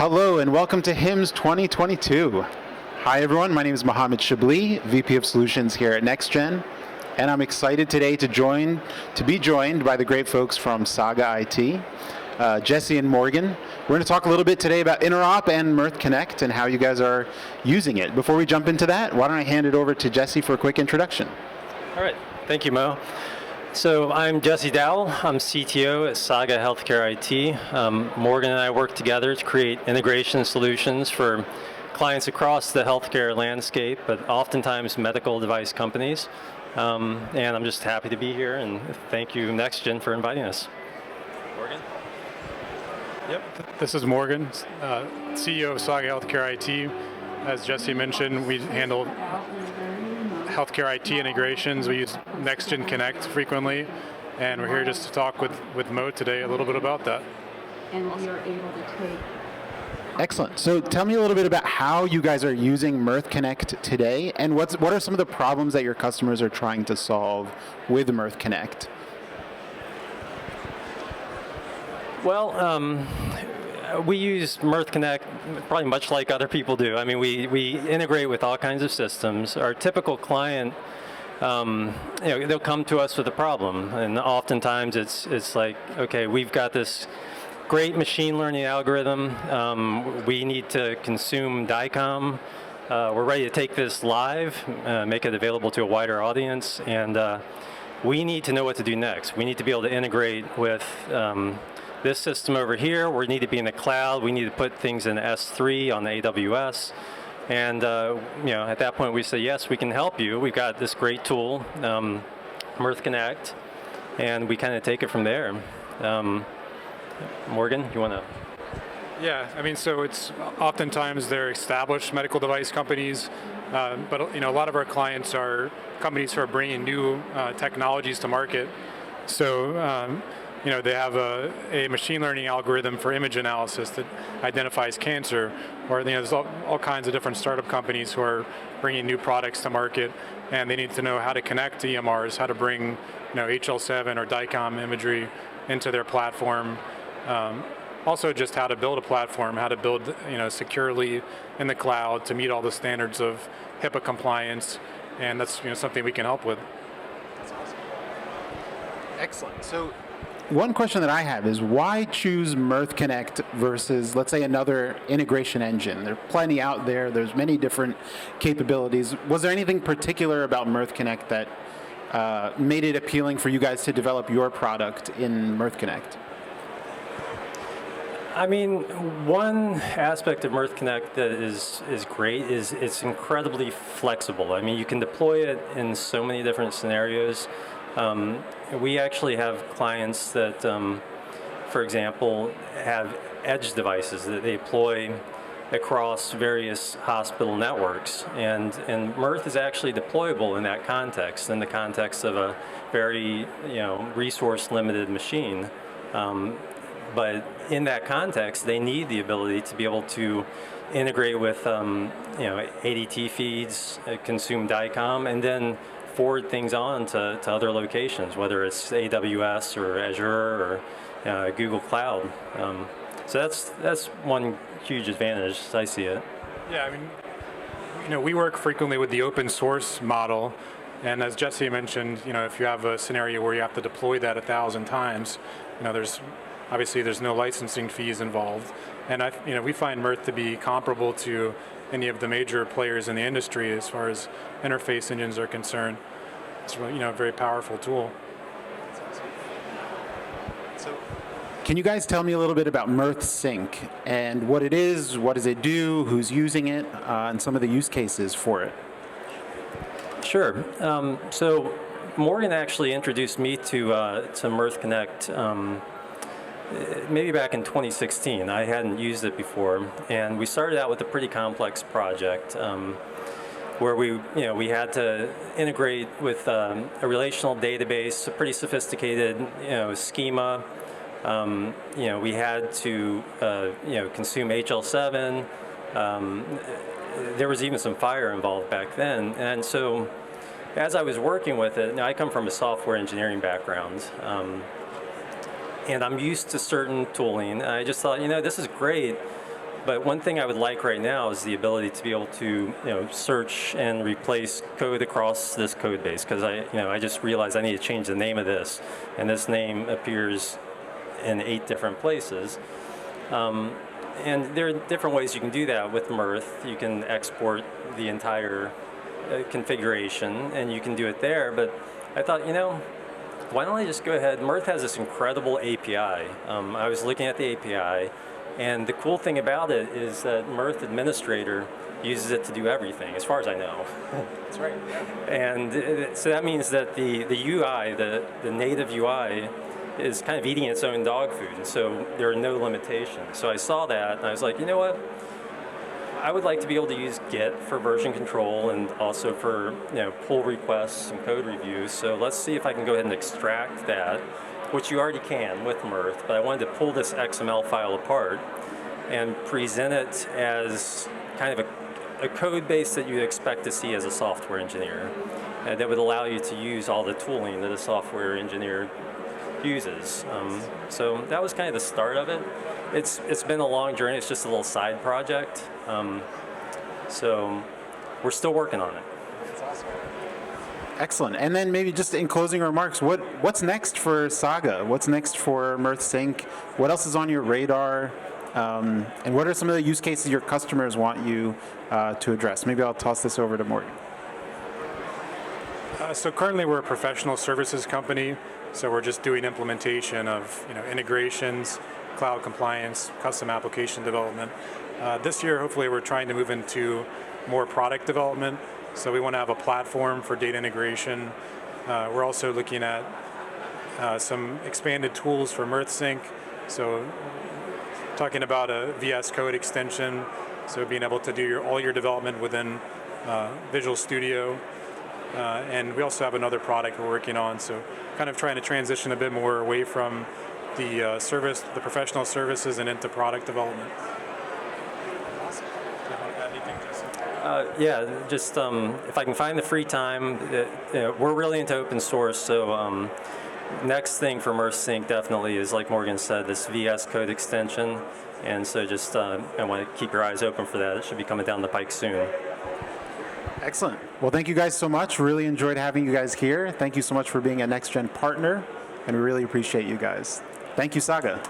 Hello and welcome to HIMSS 2022. Hi everyone, my name is Mohammed Shabli, VP of Solutions here at NextGen, and I'm excited today to be joined by the great folks from Saga IT, Jesse and Morgan. We're going to talk a little bit today about Interop and Mirth Connect and how you guys are using it. Before we jump into that, why don't I hand it over to Jesse for a quick introduction. All right, thank you, Mo. So I'm Jesse Dowell. I'm CTO at Saga Healthcare IT. Morgan and I work together to create integration solutions for clients across the healthcare landscape, but oftentimes medical device companies. And I'm just happy to be here, and thank you, NextGen, for inviting us. Morgan? Yep, this is Morgan, CEO of Saga Healthcare IT. As Jesse mentioned, we handle healthcare IT integrations. We use NextGen Connect frequently, and we're here just to talk with Mo today a little bit about that. And we are able to take. Excellent. So tell me a little bit about how you guys are using Mirth Connect today, and what are some of the problems that your customers are trying to solve with Mirth Connect? Well, we use Mirth Connect probably much like other people do. I mean, we integrate with all kinds of systems. Our typical client, they'll come to us with a problem, and oftentimes it's like, okay, we've got this great machine learning algorithm. We need to consume DICOM. We're ready to take this live, make it available to a wider audience, and we need to know what to do next. We need to be able to integrate with this system over here. We need to be in the cloud. We need to put things in S3 on the AWS. And at that point we say, yes, we can help you. We've got this great tool, Mirth Connect, and we kind of take it from there. Morgan, you want to? Yeah, I mean, so it's oftentimes they're established medical device companies, but a lot of our clients are companies who are bringing new technologies to market. So they have a machine learning algorithm for image analysis that identifies cancer, or there's all kinds of different startup companies who are bringing new products to market, and they need to know how to connect to EMRs, how to bring HL7 or DICOM imagery into their platform. Also just how to build a platform, how to build securely in the cloud to meet all the standards of HIPAA compliance, and that's something we can help with. That's awesome. Excellent. So one question that I have is, why choose Mirth Connect versus, let's say, another integration engine? There are plenty out there. There's many different capabilities. Was there anything particular about Mirth Connect that made it appealing for you guys to develop your product in Mirth Connect? I mean, one aspect of Mirth Connect that is great is it's incredibly flexible. I mean, you can deploy it in so many different scenarios. We actually have clients that, for example, have edge devices that they deploy across various hospital networks, and Mirth is actually deployable in that context, in the context of a very resource-limited machine. But in that context, they need the ability to be able to integrate with ADT feeds, consume DICOM, and then forward things on to other locations, whether it's AWS or Azure or Google Cloud. So that's one huge advantage as I see it. Yeah, I mean, we work frequently with the open source model, and as Jesse mentioned, if you have a scenario where you have to deploy that 1,000 times, there's no licensing fees involved, and we find Mirth to be comparable to any of the major players in the industry as far as interface engines are concerned. It's really, a very powerful tool. So, can you guys tell me a little bit about Mirth Sync and what it is, what does it do, who's using it, and some of the use cases for it? Sure. So Morgan actually introduced me to Mirth Connect maybe back in 2016. I hadn't used it before, and we started out with a pretty complex project where we had to integrate with a relational database, a pretty sophisticated schema. We had to consume HL7. There was even some fire involved back then, and so as I was working with it, I come from a software engineering background. And I'm used to certain tooling. And I just thought, this is great, But one thing I would like right now is the ability to be able to, search and replace code across this code base, because I just realized I need to change the name of this, and this name appears in 8 different places. And there are different ways you can do that with Mirth. You can export the entire configuration, and you can do it there. But I thought, why don't I just go ahead? Mirth has this incredible API. I was looking at the API, and the cool thing about it is that Mirth Administrator uses it to do everything, as far as I know. That's right. And so that means that the UI, the native UI, is kind of eating its own dog food, and so there are no limitations. So I saw that, and I was like, you know what? I would like to be able to use Git for version control and also for pull requests and code reviews. So let's see if I can go ahead and extract that, which you already can with Mirth, but I wanted to pull this XML file apart and present it as kind of a code base that you'd expect to see as a software engineer, that would allow you to use all the tooling that a software engineer uses. So that was kind of the start of it. It's been a long journey. It's just a little side project. So we're still working on it. That's awesome. Excellent. And then maybe just in closing remarks, what's next for Saga? What's next for Mirth Sync? What else is on your radar? And what are some of the use cases your customers want you to address? Maybe I'll toss this over to Morgan. So currently we're a professional services company, so we're just doing implementation of integrations, cloud compliance, custom application development. This year, hopefully, we're trying to move into more product development, so we want to have a platform for data integration. We're also looking at some expanded tools for Mirth Sync, so talking about a VS Code extension, so being able to do all your development within Visual Studio. And we also have another product we're working on, so kind of trying to transition a bit more away from the the professional services and into product development. Awesome. Do you want to add anything, Jesse? Yeah, just if I can find the free time, we're really into open source, so next thing for Mirth Sync definitely is, like Morgan said, this VS Code extension, and so just I want to keep your eyes open for that. It should be coming down the pike soon. Excellent. Well, thank you guys so much. Really enjoyed having you guys here. Thank you so much for being a NextGen partner, and we really appreciate you guys. Thank you, Saga.